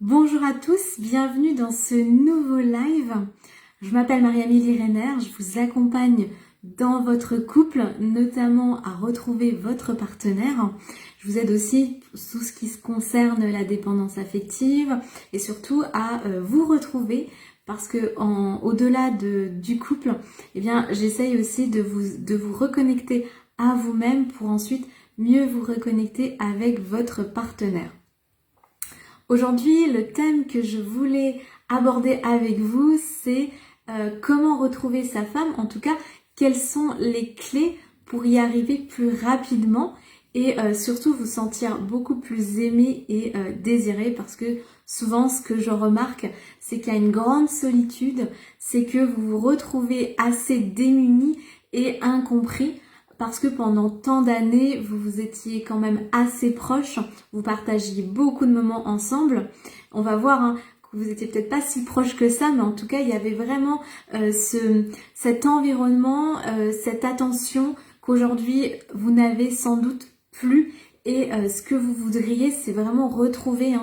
Bonjour à tous, bienvenue dans ce nouveau live. Je m'appelle Marie-Amélie Renner, je vous accompagne dans votre couple, notamment à retrouver votre partenaire. Je vous aide aussi tout ce qui se concerne la dépendance affective et surtout à vous retrouver parce que au-delà du couple, j'essaye aussi de vous reconnecter à vous-même pour ensuite mieux vous reconnecter avec votre partenaire. Aujourd'hui, le thème que je voulais aborder avec vous, c'est comment retrouver sa femme, en tout cas, quelles sont les clés pour y arriver plus rapidement et surtout vous sentir beaucoup plus aimé et désiré parce que souvent ce que je remarque, c'est qu'il y a une grande solitude, c'est que vous vous retrouvez assez démunis et incompris parce que pendant tant d'années, vous étiez quand même assez proches, vous partagiez beaucoup de moments ensemble. On va voir que vous étiez peut-être pas si proches que ça, mais en tout cas, il y avait vraiment cet environnement, cette attention qu'aujourd'hui, vous n'avez sans doute plus. Et ce que vous voudriez, c'est vraiment retrouver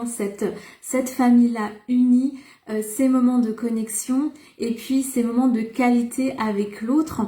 cette famille-là unie, ces moments de connexion et puis ces moments de qualité avec l'autre.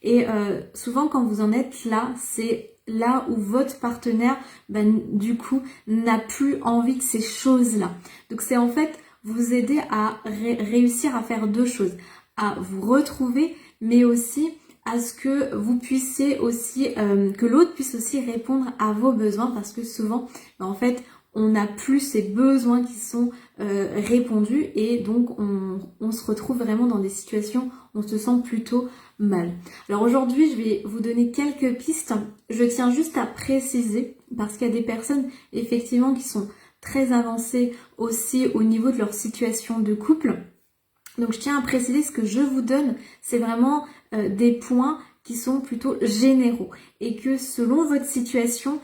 Et souvent quand vous en êtes là, c'est là où votre partenaire, du coup, n'a plus envie de ces choses-là. Donc c'est en fait vous aider à réussir à faire deux choses. À vous retrouver, mais aussi à ce que vous puissiez aussi, que l'autre puisse aussi répondre à vos besoins. Parce que souvent, en fait, on n'a plus ces besoins qui sont répondus et donc on se retrouve vraiment dans des situations où on se sent plutôt mal. Alors aujourd'hui, je vais vous donner quelques pistes. Je tiens juste à préciser parce qu'il y a des personnes effectivement qui sont très avancées aussi au niveau de leur situation de couple. Donc je tiens à préciser ce que je vous donne, c'est vraiment des points qui sont plutôt généraux et que selon votre situation,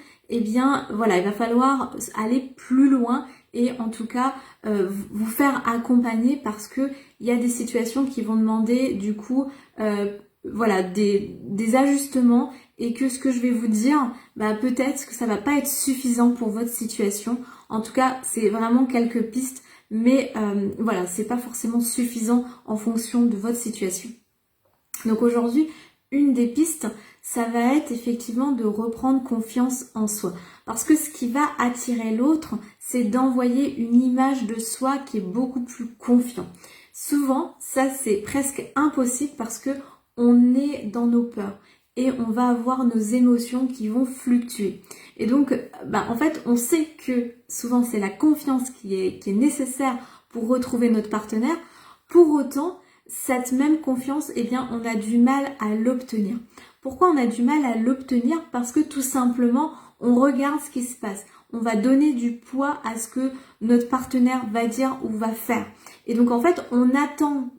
voilà, il va falloir aller plus loin et en tout cas vous faire accompagner parce que il y a des situations qui vont demander du coup voilà des ajustements et que ce que je vais vous dire, peut-être que ça va pas être suffisant pour votre situation. En tout cas, c'est vraiment quelques pistes, mais voilà, c'est pas forcément suffisant en fonction de votre situation. Donc aujourd'hui, une des pistes, ça va être effectivement de reprendre confiance en soi. Parce que ce qui va attirer l'autre, c'est d'envoyer une image de soi qui est beaucoup plus confiant. Souvent, ça c'est presque impossible parce que on est dans nos peurs et on va avoir nos émotions qui vont fluctuer. Et donc, en fait, on sait que souvent c'est la confiance qui est nécessaire pour retrouver notre partenaire. Pour autant, cette même confiance, on a du mal à l'obtenir. Pourquoi on a du mal à l'obtenir? Parce que tout simplement, on regarde ce qui se passe. On va donner du poids à ce que notre partenaire va dire ou va faire. Et donc en fait, on attend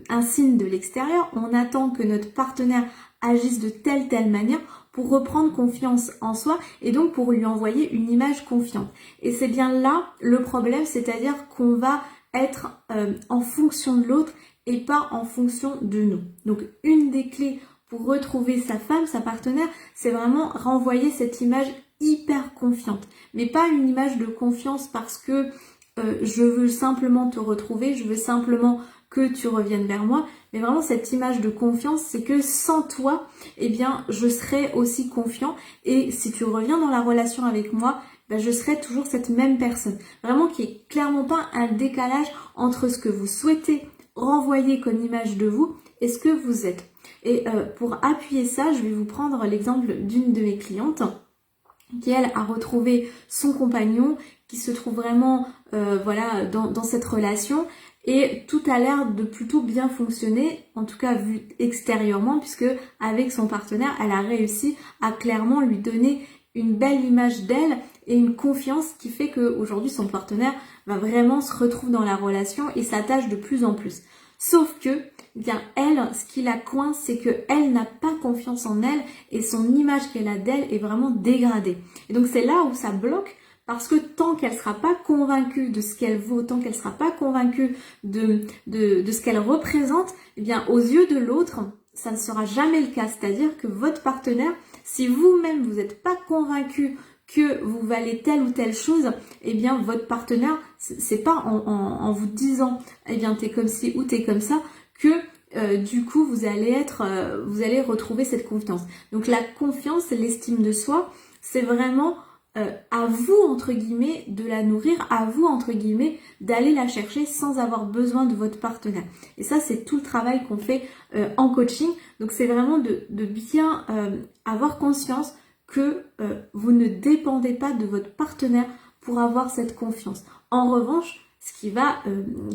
un signe de l'extérieur, on attend que notre partenaire agisse de telle manière pour reprendre confiance en soi et donc pour lui envoyer une image confiante. Et c'est bien là le problème, c'est-à-dire qu'on va être en fonction de l'autre et pas en fonction de nous. Donc une des clés pour retrouver sa femme, sa partenaire, c'est vraiment renvoyer cette image hyper confiante. Mais pas une image de confiance parce que je veux simplement te retrouver, je veux simplement que tu reviennes vers moi. Mais vraiment cette image de confiance, c'est que sans toi, je serai aussi confiant. Et si tu reviens dans la relation avec moi, je serai toujours cette même personne. Vraiment qu'il n'y ait clairement pas un décalage entre ce que vous souhaitez renvoyer comme image de vous et ce que vous êtes. Et pour appuyer ça, je vais vous prendre l'exemple d'une de mes clientes qui, elle, a retrouvé son compagnon, qui se trouve vraiment dans cette relation et tout a l'air de plutôt bien fonctionner, en tout cas vu extérieurement, puisque avec son partenaire, elle a réussi à clairement lui donner une belle image d'elle et une confiance qui fait qu'aujourd'hui son partenaire va vraiment se retrouve dans la relation et s'attache de plus en plus. Sauf que, elle, ce qui la coince, c'est qu'elle n'a pas confiance en elle et son image qu'elle a d'elle est vraiment dégradée. Et donc c'est là où ça bloque parce que tant qu'elle ne sera pas convaincue de ce qu'elle vaut, tant qu'elle ne sera pas convaincue de ce qu'elle représente, aux yeux de l'autre, ça ne sera jamais le cas. C'est-à-dire que votre partenaire, si vous-même vous n'êtes pas convaincu que vous valez telle ou telle chose, eh bien votre partenaire, c'est pas en vous disant eh bien t'es comme ci ou t'es comme ça que du coup vous allez retrouver cette confiance. Donc la confiance, l'estime de soi, c'est vraiment à vous entre guillemets de la nourrir, à vous entre guillemets d'aller la chercher sans avoir besoin de votre partenaire. Et ça c'est tout le travail qu'on fait en coaching. Donc c'est vraiment de bien avoir conscience que vous ne dépendez pas de votre partenaire pour avoir cette confiance. En revanche, ce qui va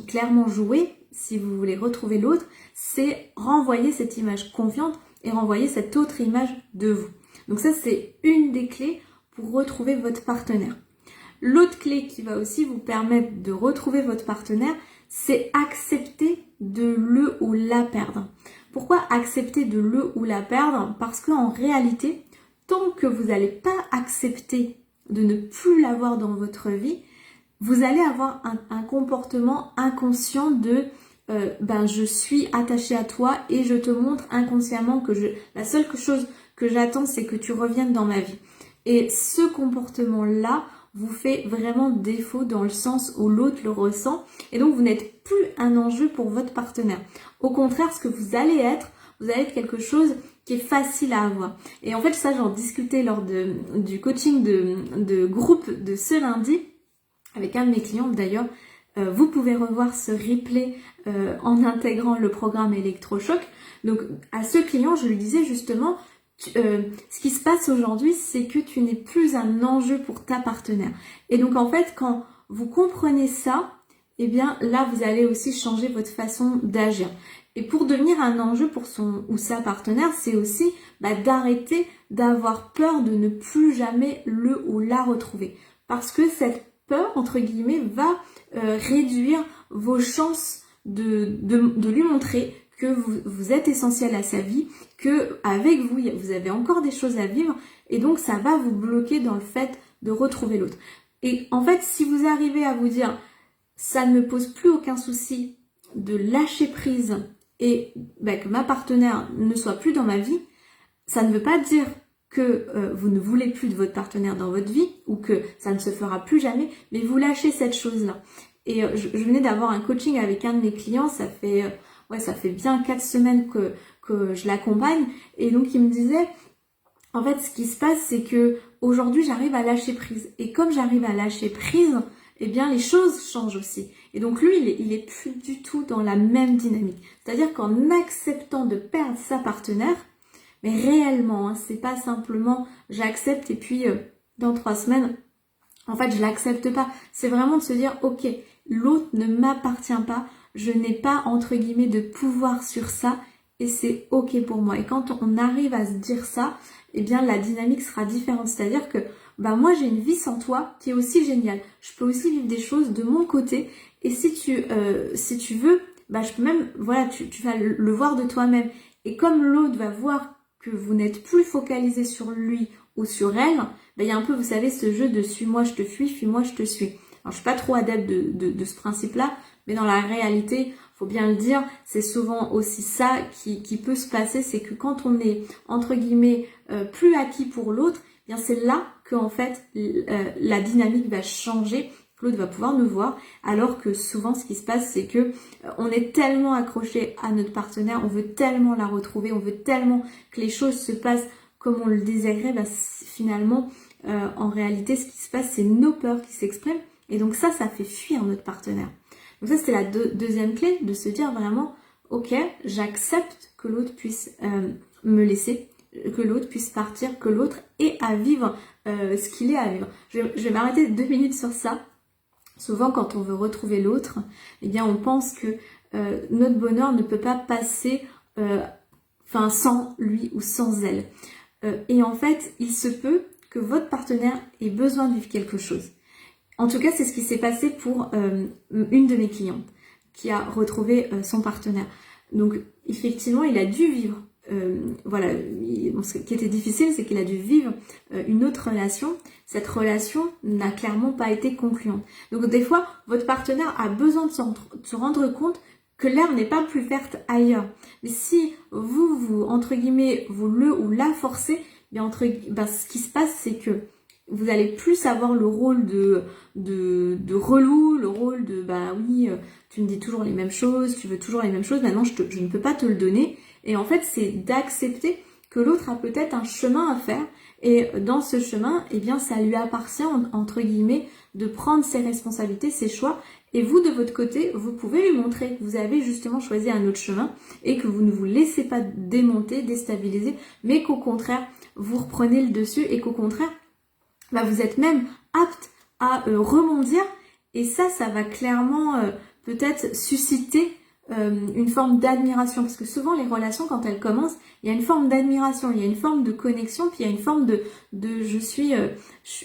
clairement jouer, si vous voulez retrouver l'autre, c'est renvoyer cette image confiante et renvoyer cette autre image de vous. Donc ça, c'est une des clés pour retrouver votre partenaire. L'autre clé qui va aussi vous permettre de retrouver votre partenaire, c'est accepter de le ou la perdre. Pourquoi accepter de le ou la perdre? Parce qu'en réalité, tant que vous n'allez pas accepter de ne plus l'avoir dans votre vie, vous allez avoir un comportement inconscient de je suis attachée à toi et je te montre inconsciemment que la seule chose que j'attends, c'est que tu reviennes dans ma vie. Et ce comportement-là vous fait vraiment défaut dans le sens où l'autre le ressent et donc vous n'êtes plus un enjeu pour votre partenaire. Au contraire, ce que vous allez être quelque chose qui est facile à avoir. Et en fait, ça, j'en discutais lors du coaching de groupe de ce lundi avec un de mes clients d'ailleurs. Vous pouvez revoir ce replay en intégrant le programme électrochoc. Donc à ce client, je lui disais justement, ce qui se passe aujourd'hui, c'est que tu n'es plus un enjeu pour ta partenaire. Et donc en fait, quand vous comprenez ça, eh bien là, vous allez aussi changer votre façon d'agir. Et pour devenir un enjeu pour son ou sa partenaire, c'est aussi d'arrêter d'avoir peur de ne plus jamais le ou la retrouver. Parce que cette peur, entre guillemets, va réduire vos chances de lui montrer que vous êtes essentiel à sa vie, que avec vous, vous avez encore des choses à vivre, et donc ça va vous bloquer dans le fait de retrouver l'autre. Et en fait, si vous arrivez à vous dire, ça ne me pose plus aucun souci de lâcher prise et que ma partenaire ne soit plus dans ma vie, ça ne veut pas dire que vous ne voulez plus de votre partenaire dans votre vie ou que ça ne se fera plus jamais, mais vous lâchez cette chose-là. Et je venais d'avoir un coaching avec un de mes clients, ça fait bien 4 semaines que je l'accompagne, et donc il me disait, en fait ce qui se passe c'est que aujourd'hui j'arrive à lâcher prise, et comme j'arrive à lâcher prise, eh bien les choses changent aussi. Et donc lui, il est plus du tout dans la même dynamique. C'est-à-dire qu'en acceptant de perdre sa partenaire, mais réellement, hein, c'est pas simplement j'accepte et puis dans 3 semaines, en fait je l'accepte pas. C'est vraiment de se dire, ok, l'autre ne m'appartient pas, je n'ai pas entre guillemets de pouvoir sur ça et c'est ok pour moi. Et quand on arrive à se dire ça, eh bien la dynamique sera différente. C'est-à-dire que moi j'ai une vie sans toi qui est aussi géniale. Je peux aussi vivre des choses de mon côté et si tu veux, je peux même, tu vas le voir de toi-même. Et comme l'autre va voir que vous n'êtes plus focalisé sur lui ou sur elle, il y a un peu, vous savez, ce jeu de suis-moi, je te fuis-moi, je te suis. Alors je suis pas trop adepte de ce principe-là, mais dans la réalité, faut bien le dire, c'est souvent aussi ça qui peut se passer, c'est que quand on est entre guillemets plus acquis pour l'autre, bien c'est là que en fait la dynamique va changer, que l'autre va pouvoir nous voir, alors que souvent ce qui se passe c'est que on est tellement accroché à notre partenaire, on veut tellement la retrouver, on veut tellement que les choses se passent comme on le désirait, finalement en réalité ce qui se passe c'est nos peurs qui s'expriment et donc ça fait fuir notre partenaire. Donc ça, c'est la deuxième clé, de se dire vraiment, ok, j'accepte que l'autre puisse me laisser, que l'autre puisse partir, que l'autre ait à vivre ce qu'il est à vivre. Je vais m'arrêter 2 minutes sur ça. Souvent, quand on veut retrouver l'autre, eh bien, on pense que notre bonheur ne peut pas passer sans lui ou sans elle. Et en fait, il se peut que votre partenaire ait besoin de vivre quelque chose. En tout cas, c'est ce qui s'est passé pour une de mes clientes qui a retrouvé son partenaire. Donc, effectivement, il a dû vivre, ce qui était difficile, c'est qu'il a dû vivre une autre relation. Cette relation n'a clairement pas été concluante. Donc, des fois, votre partenaire a besoin de se rendre compte que l'herbe n'est pas plus verte ailleurs. Mais si vous entre guillemets, vous le ou la forcez, ce qui se passe, c'est que Vous allez plus avoir le rôle de relou, le rôle de bah oui, tu me dis toujours les mêmes choses, tu veux toujours les mêmes choses, maintenant je ne peux pas te le donner. Et en fait, c'est d'accepter que l'autre a peut-être un chemin à faire. Et dans ce chemin, eh bien, ça lui appartient, entre guillemets, de prendre ses responsabilités, ses choix. Et vous, de votre côté, vous pouvez lui montrer que vous avez justement choisi un autre chemin et que vous ne vous laissez pas démonter, déstabiliser, mais qu'au contraire, vous reprenez le dessus et qu'au contraire, bah, vous êtes même apte à rebondir. Et ça va clairement peut-être susciter une forme d'admiration. Parce que souvent, les relations, quand elles commencent, il y a une forme d'admiration, il y a une forme de connexion, puis il y a une forme de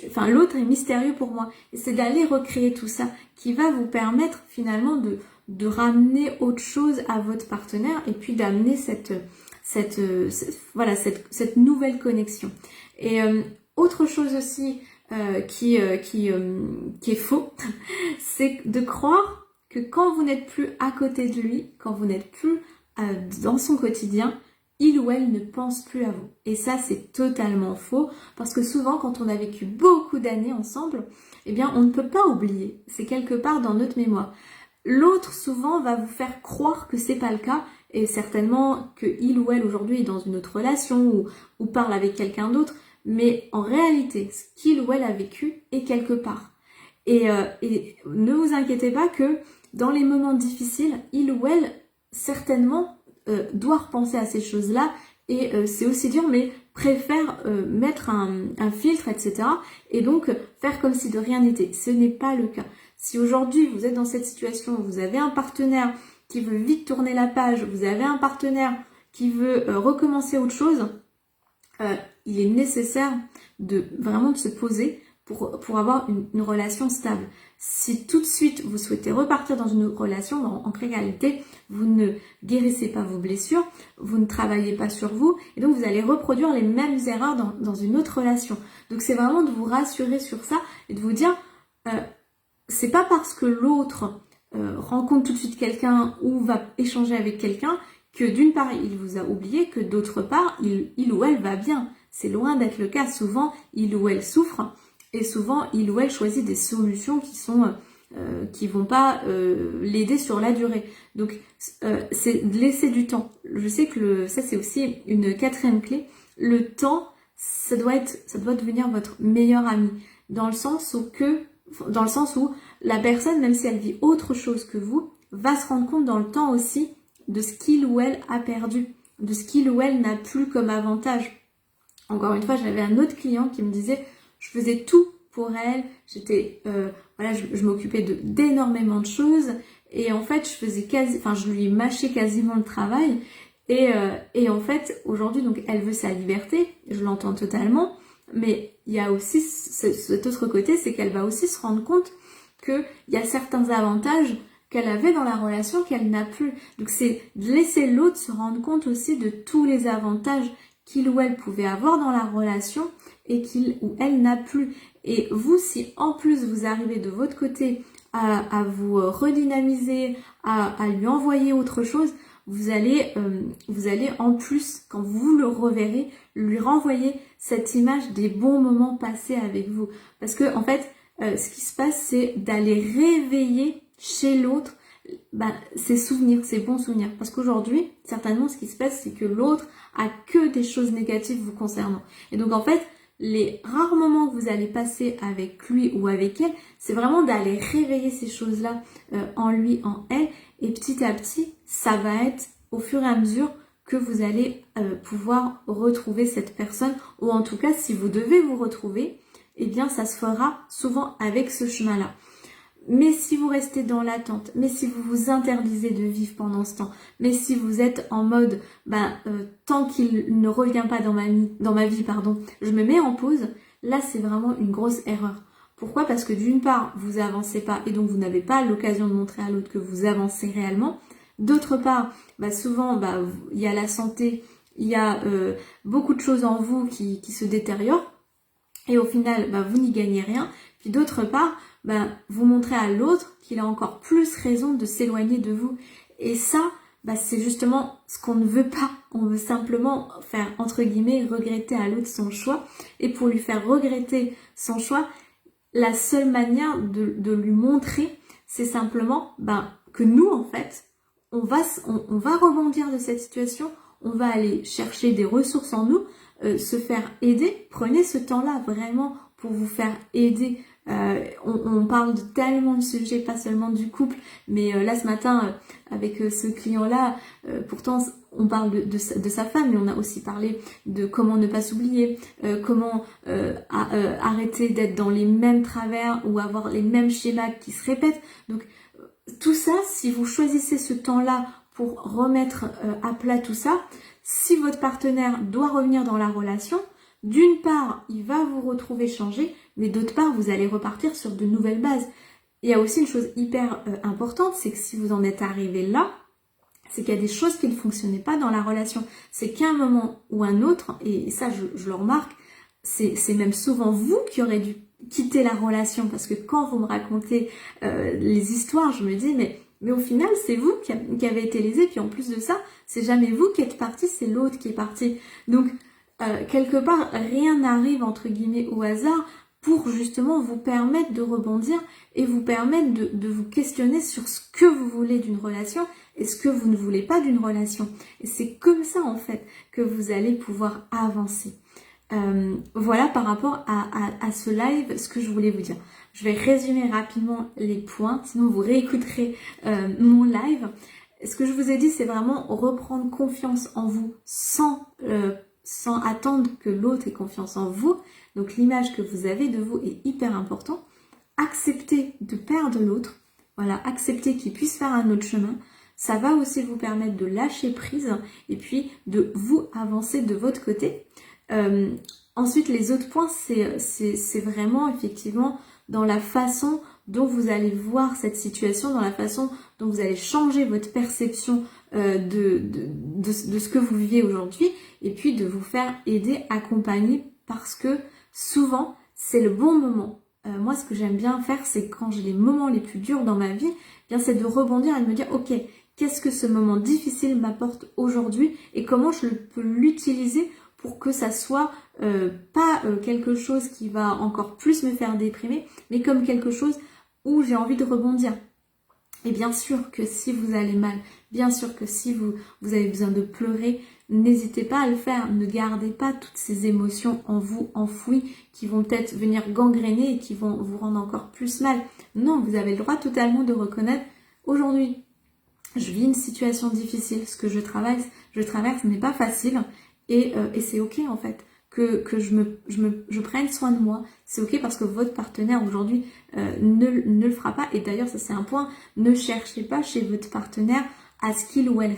enfin, l'autre est mystérieux pour moi. Et c'est d'aller recréer tout ça qui va vous permettre finalement de ramener autre chose à votre partenaire et puis d'amener cette nouvelle connexion. Et autre chose aussi qui est faux, c'est de croire que quand vous n'êtes plus à côté de lui, quand vous n'êtes plus dans son quotidien, il ou elle ne pense plus à vous. Et ça, c'est totalement faux, parce que souvent, quand on a vécu beaucoup d'années ensemble, eh bien, on ne peut pas oublier. C'est quelque part dans notre mémoire. L'autre, souvent, va vous faire croire que c'est pas le cas, et certainement que il ou elle, aujourd'hui, est dans une autre relation, ou parle avec quelqu'un d'autre, mais en réalité, ce qu'il ou elle a vécu est quelque part. Et ne vous inquiétez pas que dans les moments difficiles, il ou elle, certainement, doit repenser à ces choses-là, et c'est aussi dur, mais préfère mettre un filtre, etc. Et donc faire comme si de rien n'était. Ce n'est pas le cas. Si aujourd'hui vous êtes dans cette situation, vous avez un partenaire qui veut vite tourner la page, vous avez un partenaire qui veut recommencer autre chose, il est nécessaire vraiment de se poser pour avoir une relation stable. Si tout de suite vous souhaitez repartir dans une relation, en réalité, vous ne guérissez pas vos blessures, vous ne travaillez pas sur vous, et donc vous allez reproduire les mêmes erreurs dans une autre relation. Donc c'est vraiment de vous rassurer sur ça et de vous dire, c'est pas parce que l'autre rencontre tout de suite quelqu'un ou va échanger avec quelqu'un que d'une part il vous a oublié, que d'autre part il ou elle va bien. C'est loin d'être le cas. Souvent il ou elle souffre. Et souvent, il ou elle choisit des solutions qui vont pas l'aider sur la durée. Donc, c'est de laisser du temps. Je sais que ça, c'est aussi une quatrième clé. Le temps, ça doit devenir votre meilleur ami. Dans le sens où la personne, même si elle vit autre chose que vous, va se rendre compte dans le temps aussi de ce qu'il ou elle a perdu, de ce qu'il ou elle n'a plus comme avantage. Encore une fois, j'avais un autre client qui me disait... Je faisais tout pour elle, je m'occupais d'énormément de choses et en fait je lui mâchais quasiment le travail et en fait aujourd'hui donc elle veut sa liberté, je l'entends totalement, mais il y a aussi cet autre côté, c'est qu'elle va aussi se rendre compte qu'il y a certains avantages qu'elle avait dans la relation qu'elle n'a plus. Donc c'est de laisser l'autre se rendre compte aussi de tous les avantages qu'il ou elle pouvait avoir dans la relation et qu'il ou elle n'a plus. Et vous, si en plus vous arrivez de votre côté à vous redynamiser, à lui envoyer autre chose, vous allez en plus, quand vous le reverrez, lui renvoyer cette image des bons moments passés avec vous. Parce que en fait, ce qui se passe, c'est d'aller réveiller chez l'autre ses souvenirs, ses bons souvenirs. Parce qu'aujourd'hui, certainement, ce qui se passe, c'est que l'autre a que des choses négatives vous concernant. Et donc, en fait, les rares moments que vous allez passer avec lui ou avec elle, c'est vraiment d'aller réveiller ces choses-là en lui, en elle. Et petit à petit, ça va être au fur et à mesure que vous allez pouvoir retrouver cette personne. Ou en tout cas, si vous devez vous retrouver, eh bien, ça se fera souvent avec ce chemin-là. Mais si vous restez dans l'attente, mais si vous vous interdisez de vivre pendant ce temps, mais si vous êtes en mode tant qu'il ne revient pas dans ma vie, je me mets en pause, là c'est vraiment une grosse erreur. Pourquoi? Parce que d'une part, vous avancez pas et donc vous n'avez pas l'occasion de montrer à l'autre que vous avancez réellement. D'autre part, souvent il y a la santé, il y a beaucoup de choses en vous qui se détériorent et au final vous n'y gagnez rien. Puis d'autre part, vous montrez à l'autre qu'il a encore plus raison de s'éloigner de vous. Et ça, c'est justement ce qu'on ne veut pas. On veut simplement faire, entre guillemets, regretter à l'autre son choix. Et pour lui faire regretter son choix, la seule manière de lui montrer, c'est simplement que nous, en fait, on va rebondir de cette situation, on va aller chercher des ressources en nous, se faire aider. Prenez ce temps-là vraiment pour vous faire aider. On parle de tellement de sujets, pas seulement du couple, mais là ce matin avec ce client-là, pourtant on parle de sa femme, mais on a aussi parlé de comment ne pas s'oublier, comment arrêter d'être dans les mêmes travers ou avoir les mêmes schémas qui se répètent. Donc tout ça, si vous choisissez ce temps-là pour remettre à plat tout ça, si votre partenaire doit revenir dans la relation, d'une part, il va vous retrouver changé, mais d'autre part, vous allez repartir sur de nouvelles bases. Il y a aussi une chose hyper importante, c'est que si vous en êtes arrivé là, c'est qu'il y a des choses qui ne fonctionnaient pas dans la relation. C'est qu'à un moment ou un autre, et ça je le remarque, c'est même souvent vous qui aurez dû quitter la relation, parce que quand vous me racontez les histoires, je me dis mais au final c'est vous qui avez été lésé, puis en plus de ça, c'est jamais vous qui êtes parti, c'est l'autre qui est parti. Donc quelque part, rien n'arrive entre guillemets au hasard pour justement vous permettre de rebondir et vous permettre de vous questionner sur ce que vous voulez d'une relation et ce que vous ne voulez pas d'une relation. Et c'est comme ça en fait que vous allez pouvoir avancer. Voilà par rapport à ce live, ce que je voulais vous dire. Je vais résumer rapidement les points, sinon vous réécouterez mon live. Ce que je vous ai dit, c'est vraiment reprendre confiance en vous sans attendre que l'autre ait confiance en vous. Donc l'image que vous avez de vous est hyper importante. Accepter de perdre l'autre, voilà, accepter qu'il puisse faire un autre chemin. Ça va aussi vous permettre de lâcher prise et puis de vous avancer de votre côté. Ensuite, les autres points, c'est vraiment effectivement dans la façon dont vous allez voir cette situation, dans la façon dont vous allez changer votre perception de ce que vous vivez aujourd'hui, et puis de vous faire aider, accompagner, parce que souvent, c'est le bon moment. Moi, ce que j'aime bien faire, c'est quand j'ai les moments les plus durs dans ma vie, bien c'est de rebondir et de me dire, ok, qu'est-ce que ce moment difficile m'apporte aujourd'hui et comment je peux l'utiliser pour que ça soit pas quelque chose qui va encore plus me faire déprimer, mais comme quelque chose où j'ai envie de rebondir. Et bien sûr que si vous allez mal, bien sûr que si vous avez besoin de pleurer, n'hésitez pas à le faire. Ne gardez pas toutes ces émotions en vous enfouies qui vont peut-être venir gangréner et qui vont vous rendre encore plus mal. Non, vous avez le droit totalement de reconnaître, aujourd'hui, je vis une situation difficile, ce que je traverse n'est pas facile et c'est ok en fait. Que je prenne soin de moi. C'est ok parce que votre partenaire aujourd'hui ne le fera pas. Et d'ailleurs, ça c'est un point, ne cherchez pas chez votre partenaire à ce qu'il ou elle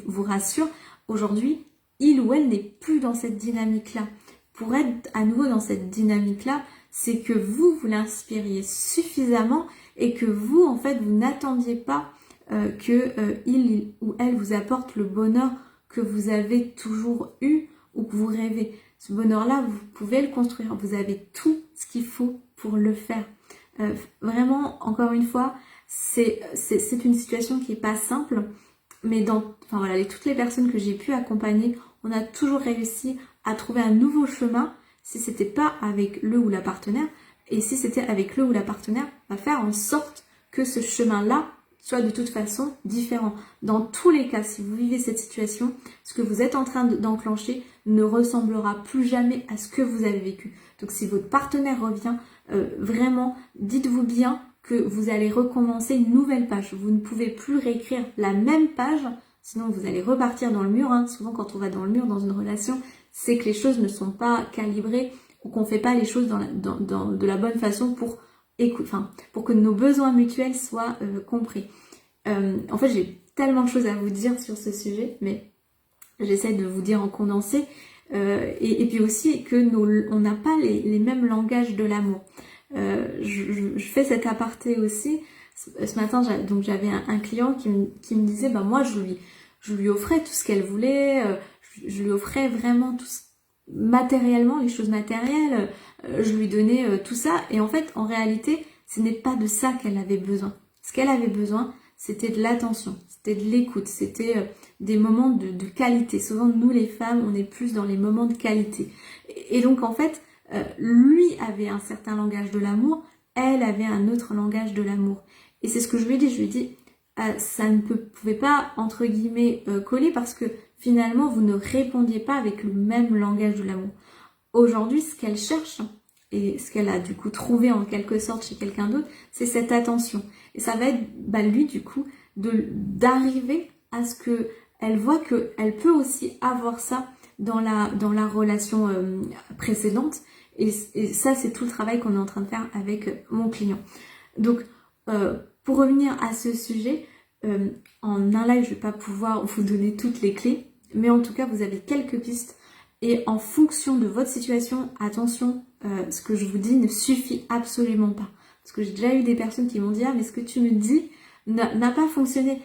vous rassure. Aujourd'hui, il ou elle n'est plus dans cette dynamique-là. Pour être à nouveau dans cette dynamique-là, c'est que vous l'inspiriez suffisamment et que vous, en fait, vous n'attendiez pas que il ou elle vous apporte le bonheur que vous avez toujours eu ou que vous rêvez. Ce bonheur-là, vous pouvez le construire. Vous avez tout ce qu'il faut pour le faire. Vraiment, encore une fois, c'est une situation qui n'est pas simple. Mais toutes les personnes que j'ai pu accompagner, on a toujours réussi à trouver un nouveau chemin. Si c'était pas avec le ou la partenaire, et si c'était avec le ou la partenaire, va faire en sorte que ce chemin-là soit de toute façon différent. Dans tous les cas, si vous vivez cette situation, ce que vous êtes en train d'enclencher ne ressemblera plus jamais à ce que vous avez vécu. Donc si votre partenaire revient, vraiment, dites-vous bien que vous allez recommencer une nouvelle page. Vous ne pouvez plus réécrire la même page, sinon vous allez repartir dans le mur. Souvent quand on va dans le mur dans une relation, c'est que les choses ne sont pas calibrées ou qu'on ne fait pas les choses de la bonne façon pour que nos besoins mutuels soient compris. En fait, j'ai tellement de choses à vous dire sur ce sujet, mais j'essaie de vous dire en condensé. Et puis aussi que on n'a pas les mêmes langages de l'amour. Je fais cet aparté aussi. Ce matin, j'avais un client qui me disait, moi je lui offrais tout ce qu'elle voulait, je lui offrais vraiment tout matériellement, les choses matérielles, je lui donnais tout ça, et en fait, en réalité, ce n'est pas de ça qu'elle avait besoin. Ce qu'elle avait besoin, c'était de l'attention, c'était de l'écoute, c'était des moments de qualité. Souvent, nous les femmes, on est plus dans les moments de qualité. Et donc en fait, lui avait un certain langage de l'amour, elle avait un autre langage de l'amour. Et c'est ce que je lui ai dit, ça ne pouvait pas, entre guillemets, coller parce que finalement, vous ne répondiez pas avec le même langage de l'amour. Aujourd'hui, ce qu'elle cherche, et ce qu'elle a du coup trouvé en quelque sorte chez quelqu'un d'autre, c'est cette attention. Et ça va être, lui du coup, d'arriver à ce que elle voit qu'elle peut aussi avoir ça dans la relation précédente. Et ça, c'est tout le travail qu'on est en train de faire avec mon client. Donc, pour revenir à ce sujet, en un live, je ne vais pas pouvoir vous donner toutes les clés, mais en tout cas, vous avez quelques pistes. Et en fonction de votre situation, attention, ce que je vous dis ne suffit absolument pas. Parce que j'ai déjà eu des personnes qui m'ont dit « Ah, mais ce que tu me dis n'a pas fonctionné. »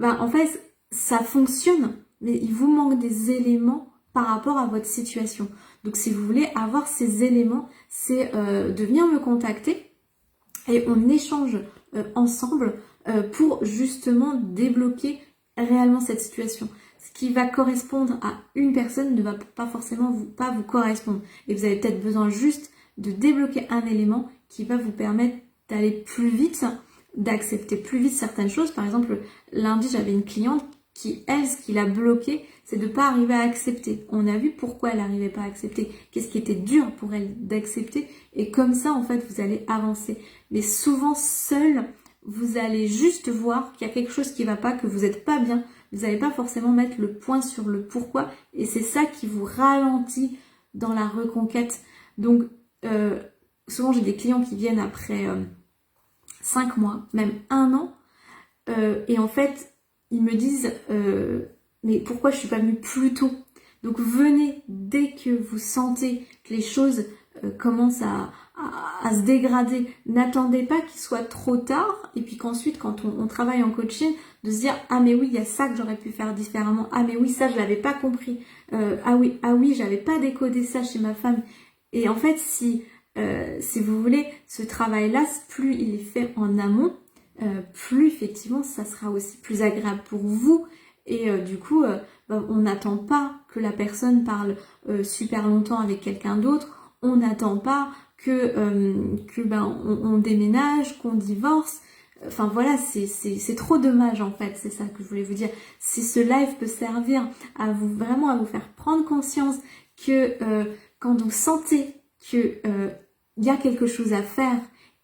En fait, ça fonctionne, mais il vous manque des éléments par rapport à votre situation. Donc, si vous voulez avoir ces éléments, c'est de venir me contacter et on échange ensemble pour justement débloquer réellement cette situation. Ce qui va correspondre à une personne ne va pas forcément vous correspondre. Et vous avez peut-être besoin juste de débloquer un élément qui va vous permettre d'aller plus vite, d'accepter plus vite certaines choses. Par exemple, lundi, j'avais une cliente qui, elle, ce qui l'a bloqué, c'est de ne pas arriver à accepter. On a vu pourquoi elle n'arrivait pas à accepter, qu'est-ce qui était dur pour elle d'accepter. Et comme ça, en fait, vous allez avancer. Mais souvent, seul, vous allez juste voir qu'il y a quelque chose qui ne va pas, que vous n'êtes pas bien. Vous n'allez pas forcément mettre le point sur le pourquoi. Et c'est ça qui vous ralentit dans la reconquête. Donc, souvent, j'ai des clients qui viennent après 5 mois, même 1 an. Et en fait, ils me disent mais pourquoi je suis pas venue plus tôt? Donc venez dès que vous sentez que les choses commencent à se dégrader. N'attendez pas qu'il soit trop tard et puis qu'ensuite quand on travaille en coaching, de se dire ah mais oui il y a ça que j'aurais pu faire différemment, ah mais oui ça je l'avais pas compris, ah oui j'avais pas décodé ça chez ma femme. Et en fait si vous voulez ce travail-là, plus il est fait en amont, plus effectivement ça sera aussi plus agréable pour vous et du coup on n'attend pas que la personne parle super longtemps avec quelqu'un d'autre, on n'attend pas que on déménage, qu'on divorce, enfin voilà c'est trop dommage en fait, c'est ça que je voulais vous dire. Si ce live peut servir à vous vraiment à vous faire prendre conscience que quand vous sentez que y a quelque chose à faire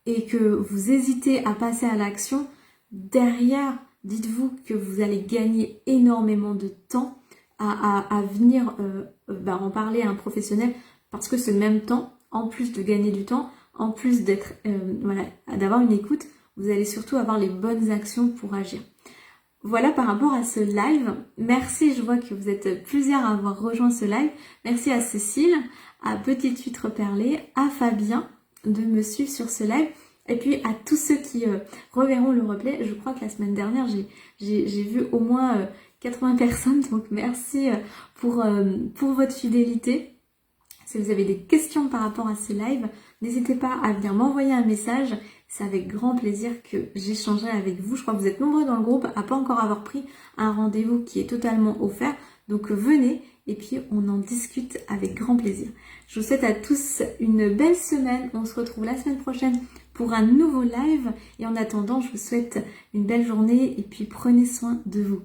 et que vous hésitez à passer à l'action, derrière, dites-vous que vous allez gagner énormément de temps à venir en parler à un professionnel, parce que ce même temps, en plus de gagner du temps, en plus d'être d'avoir une écoute, vous allez surtout avoir les bonnes actions pour agir. Voilà par rapport à ce live. Merci, je vois que vous êtes plusieurs à avoir rejoint ce live. Merci à Cécile, à Petite Huître Perlée, à Fabien de me suivre sur ce live. Et puis à tous ceux qui reverront le replay, je crois que la semaine dernière, j'ai vu au moins 80 personnes. Donc merci pour votre fidélité. Si vous avez des questions par rapport à ce live, n'hésitez pas à venir m'envoyer un message. C'est avec grand plaisir que j'échangerai avec vous. Je crois que vous êtes nombreux dans le groupe à pas encore avoir pris un rendez-vous qui est totalement offert. Donc venez et puis on en discute avec grand plaisir. Je vous souhaite à tous une belle semaine. On se retrouve la semaine prochaine pour un nouveau live. Et en attendant, je vous souhaite une belle journée et puis prenez soin de vous.